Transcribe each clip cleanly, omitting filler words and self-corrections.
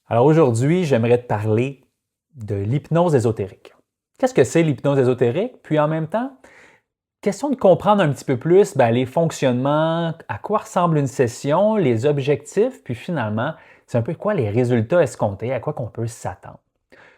Alors aujourd'hui, j'aimerais te parler de l'hypnose ésotérique. Qu'est-ce que c'est l'hypnose ésotérique? Puis en même temps, question de comprendre un petit peu plus les fonctionnements, à quoi ressemble une session, les objectifs, puis finalement, c'est un peu quoi les résultats escomptés, à quoi qu'on peut s'attendre.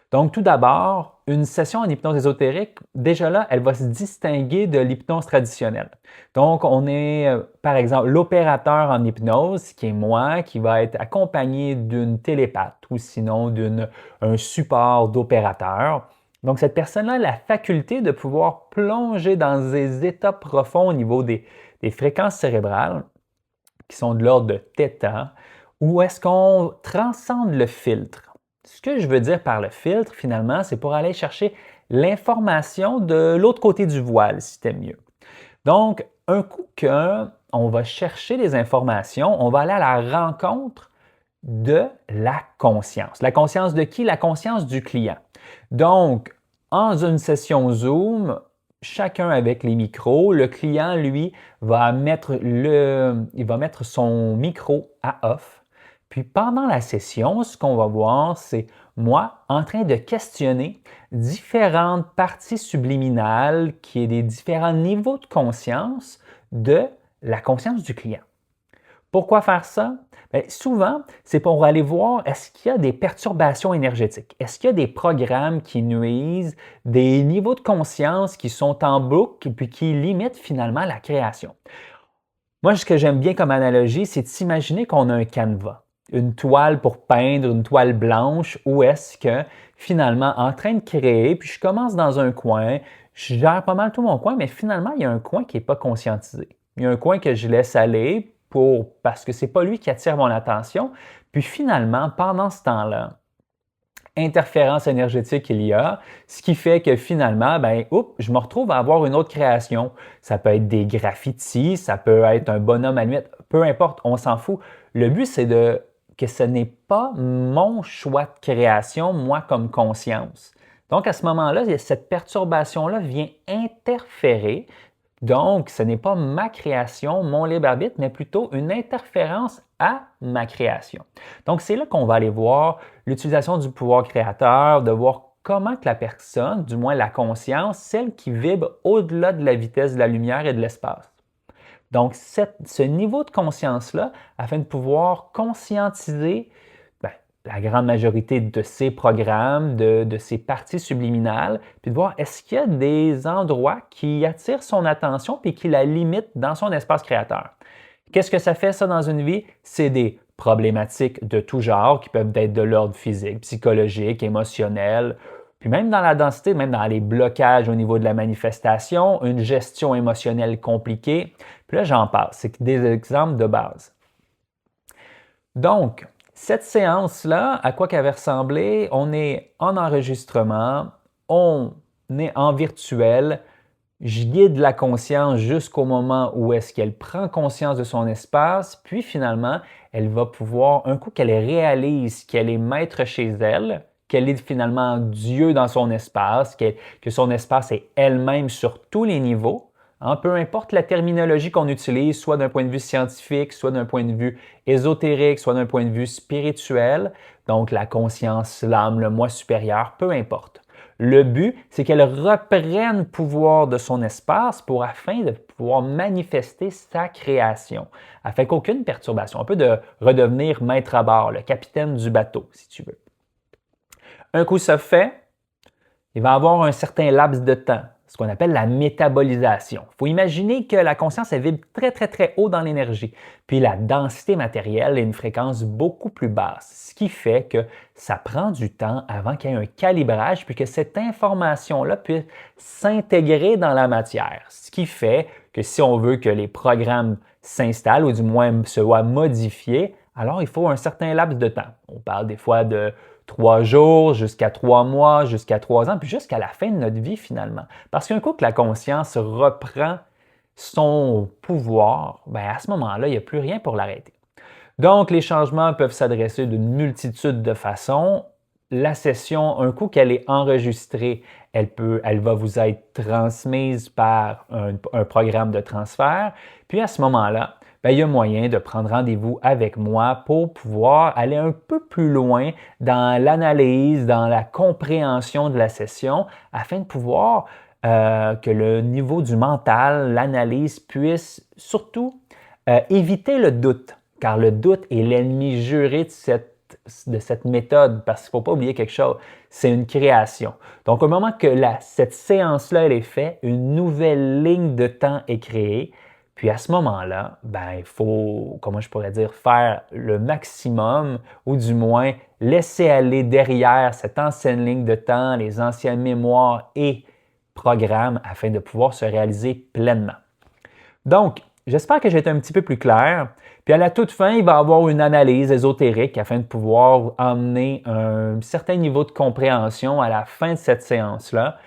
Donc, tout d'abord, une session en hypnose ésotérique, déjà là, elle va se distinguer de l'hypnose traditionnelle. Donc, on est, par exemple, l'opérateur en hypnose, qui est moi, qui va être accompagné d'une télépathe ou sinon d'un support d'opérateur. Donc, cette personne-là a la faculté de pouvoir plonger dans des états profonds au niveau des fréquences cérébrales, qui sont de l'ordre de θ, où est-ce qu'on transcende le filtre. Ce que je veux dire par le filtre, finalement, c'est pour aller chercher l'information de l'autre côté du voile, si tu mieux. Donc, un coup qu'on va chercher les informations, on va aller à la rencontre de la conscience. La conscience de qui? La conscience du client. Donc, en une session Zoom, chacun avec les micros, le client, lui, va mettre son micro à off. Puis pendant la session, ce qu'on va voir, c'est moi en train de questionner différentes parties subliminales qui est des différents niveaux de conscience de la conscience du client. Pourquoi faire ça? Bien, souvent, c'est pour aller voir est-ce qu'il y a des perturbations énergétiques, est-ce qu'il y a des programmes qui nuisent, des niveaux de conscience qui sont en boucle puis qui limitent finalement la création. Moi, ce que j'aime bien comme analogie, c'est de s'imaginer qu'on a un canevas, une toile pour peindre, une toile blanche, où est-ce que finalement, en train de créer, puis je commence dans un coin, je gère pas mal tout mon coin, mais finalement, il y a un coin qui n'est pas conscientisé. Il y a un coin que je laisse aller parce que c'est pas lui qui attire mon attention. Puis finalement, pendant ce temps-là, interférence énergétique il y a, ce qui fait que finalement, je me retrouve à avoir une autre création. Ça peut être des graffitis, ça peut être un bonhomme à nuit, peu importe, on s'en fout. Le but, c'est que ce n'est pas mon choix de création, moi comme conscience. Donc à ce moment-là, cette perturbation-là vient interférer. Donc, ce n'est pas ma création, mon libre arbitre, mais plutôt une interférence à ma création. Donc, c'est là qu'on va aller voir l'utilisation du pouvoir créateur, de voir comment que la personne, du moins la conscience, celle qui vibre au-delà de la vitesse de la lumière et de l'espace. Donc, ce niveau de conscience-là, afin de pouvoir conscientiser la grande majorité de ces programmes, de ces parties subliminales, puis de voir est-ce qu'il y a des endroits qui attirent son attention puis qui la limitent dans son espace créateur. Qu'est-ce que ça fait ça dans une vie? C'est des problématiques de tout genre qui peuvent être de l'ordre physique, psychologique, émotionnel, puis même dans la densité, même dans les blocages au niveau de la manifestation, une gestion émotionnelle compliquée. Puis là, j'en passe. C'est des exemples de base. Donc, cette séance-là, à quoi qu'elle avait ressemblé? On est en enregistrement, on est en virtuel, je guide la conscience jusqu'au moment où est-ce qu'elle prend conscience de son espace, puis finalement, elle va pouvoir, un coup qu'elle réalise qu'elle est maître chez elle, qu'elle est finalement Dieu dans son espace, que son espace est elle-même sur tous les niveaux, peu importe la terminologie qu'on utilise, soit d'un point de vue scientifique, soit d'un point de vue ésotérique, soit d'un point de vue spirituel, donc la conscience, l'âme, le moi supérieur, peu importe. Le but, c'est qu'elle reprenne pouvoir de son espace afin de pouvoir manifester sa création, afin qu'aucune perturbation, un peu de redevenir maître à bord, le capitaine du bateau, si tu veux. Un coup ça fait, il va y avoir un certain laps de temps, ce qu'on appelle la métabolisation. Il faut imaginer que la conscience, elle vibre très, très, très haut dans l'énergie. Puis la densité matérielle est une fréquence beaucoup plus basse, ce qui fait que ça prend du temps avant qu'il y ait un calibrage, puis que cette information-là puisse s'intégrer dans la matière. Ce qui fait que si on veut que les programmes s'installent, ou du moins soient modifiés, alors il faut un certain laps de temps. On parle des fois de 3 jours, jusqu'à 3 mois, jusqu'à 3 ans, puis jusqu'à la fin de notre vie finalement. Parce qu'un coup que la conscience reprend son pouvoir, à ce moment-là, il n'y a plus rien pour l'arrêter. Donc, les changements peuvent s'adresser d'une multitude de façons. La session, un coup qu'elle est enregistrée, elle va vous être transmise par un programme de transfert. Puis à ce moment-là, ben, il y a moyen de prendre rendez-vous avec moi pour pouvoir aller un peu plus loin dans l'analyse, dans la compréhension de la session, afin de pouvoir que le niveau du mental, l'analyse puisse surtout éviter le doute, car le doute est l'ennemi juré de cette méthode, parce qu'il ne faut pas oublier quelque chose, c'est une création. Donc, au moment que cette séance-là elle est faite, une nouvelle ligne de temps est créée, puis à ce moment-là, ben, il faut, comment je pourrais dire, faire le maximum, ou du moins laisser aller derrière cette ancienne ligne de temps, les anciennes mémoires et programmes afin de pouvoir se réaliser pleinement. Donc, j'espère que j'ai été un petit peu plus clair. Puis à la toute fin, il va y avoir une analyse ésotérique afin de pouvoir emmener un certain niveau de compréhension à la fin de cette séance-là.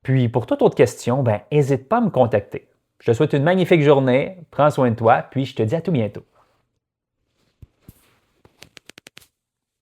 Puis pour toute autre question, n'hésite pas à me contacter. Je te souhaite une magnifique journée, prends soin de toi, puis je te dis à tout bientôt.